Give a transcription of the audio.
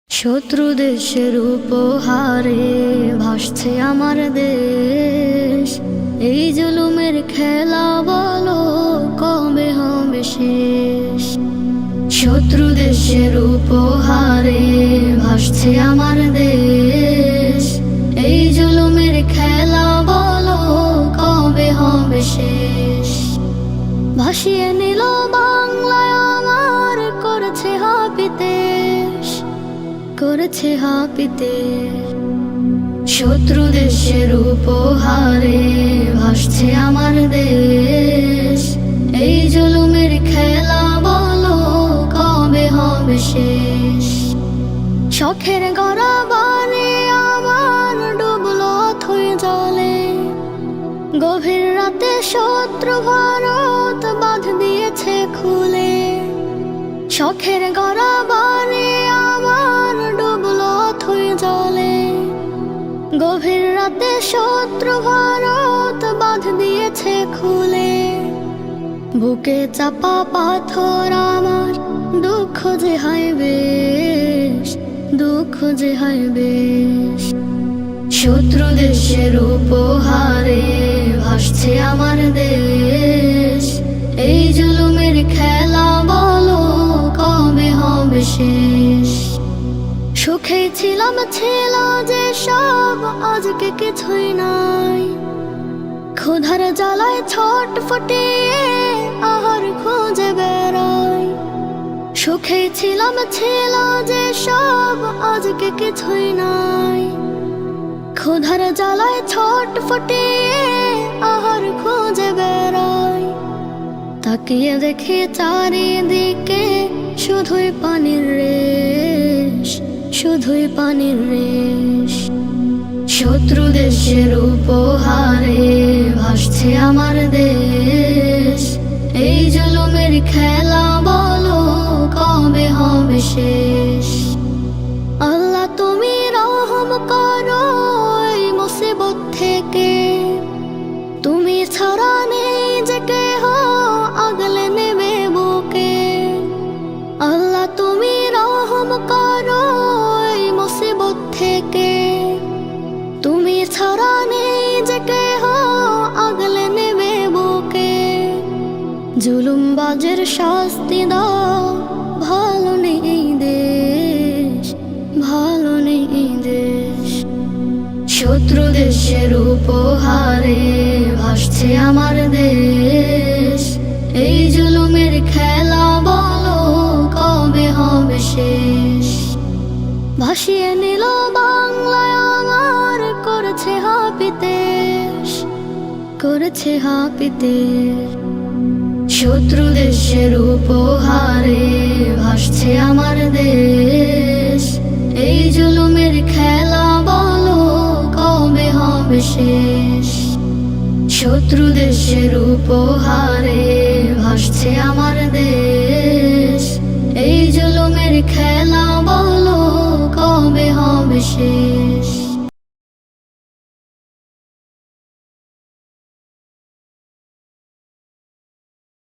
শত্রু দেশের উপহারে ভাসছে আমার দেশ। এই জুলুমের খেলা বলো কবে হবে শেষ। শত্রু দেশের উপহারে ভাসছে আমার দেশ। এই জুলুমের খেলা বলো কবে হবে শেষ। ভাসিয়ে নিল বাংলায় আমার, করেছে হাপিতেশ, করেছে হাপিতেশ। শত্রু দেশের উপহারে ভাসছে আমার দেশ। এই জুলুমের খেলা বলো কবে হবে শেষ। শখের গড়া বানে আমার ডুবলো অথই জলে। গভীর রাতে শত্রু ভারত বাঁধ দিয়েছে খুলে। শখের গড়া বানে আমার ডুবলো অথই জলে। গভীর রাতে শত্রু ভারত বাঁধ দিয়েছে খুলে। বুকে চাপা পাথর আমার, দুঃখ যে হায় বেশ, দুঃখ যে হায় বেশ। শত্রু দেশের উপহারে ভাসছে আমার দেশ। এই জুলুমের খেলা বলো কবে হবে শেষ। সুখে ছিলাম ছিল যে সব, আজকে কিছুই নাই। ক্ষুধার জ্বালায় ছটফটিয়ে আহার খুঁজে বেড়াই। সুখে ছিলাম ছিল যে সব, আজকে কিছুই নাই। ক্ষুধার জ্বালায় ছটফটিয়ে আহার খুঁজে বেড়াই। তাকিয়ে দেখি চারিদিকে শুধুই পানির রেশ, শুধুই পানির রেশ। শত্রু দেশের উপহারে ভাসছে আমার দেশ। এই জুলুমের খেলা বলো কবে হবে শেষ। আল্লাহ তুমি রহম করো এই মুসিবত থেকে। তুমি ছাড়া নেই যে কেহ আগলে নেবে বুকে। আল্লাহ তুমি রহম করো এই মুসিবত থেকে। তুমি ছাড়া নেই যে কেহ আগলে নেবে বুকে। জুলুমবাজের শাস্তি দাও, ভালো নেই এই দেশ, ভালো নেই এই দেশ। শত্রু দেশের উপহারে ভাসছে আমার দেশ। এই জুলুমের খেলা বলো কবে হবে শেষ। ভাসিয়ে নিল বাংলায় আমার, করেছে হাপিতেশ, করেছে হাপিতেশ। শত্রু দেশের উপহারে ভাসছে আমার দেশ। এই জুলুমের খেলা বলো কবে হবে শেষ। শত্রু দেশের উপহারে ভাসছে আমার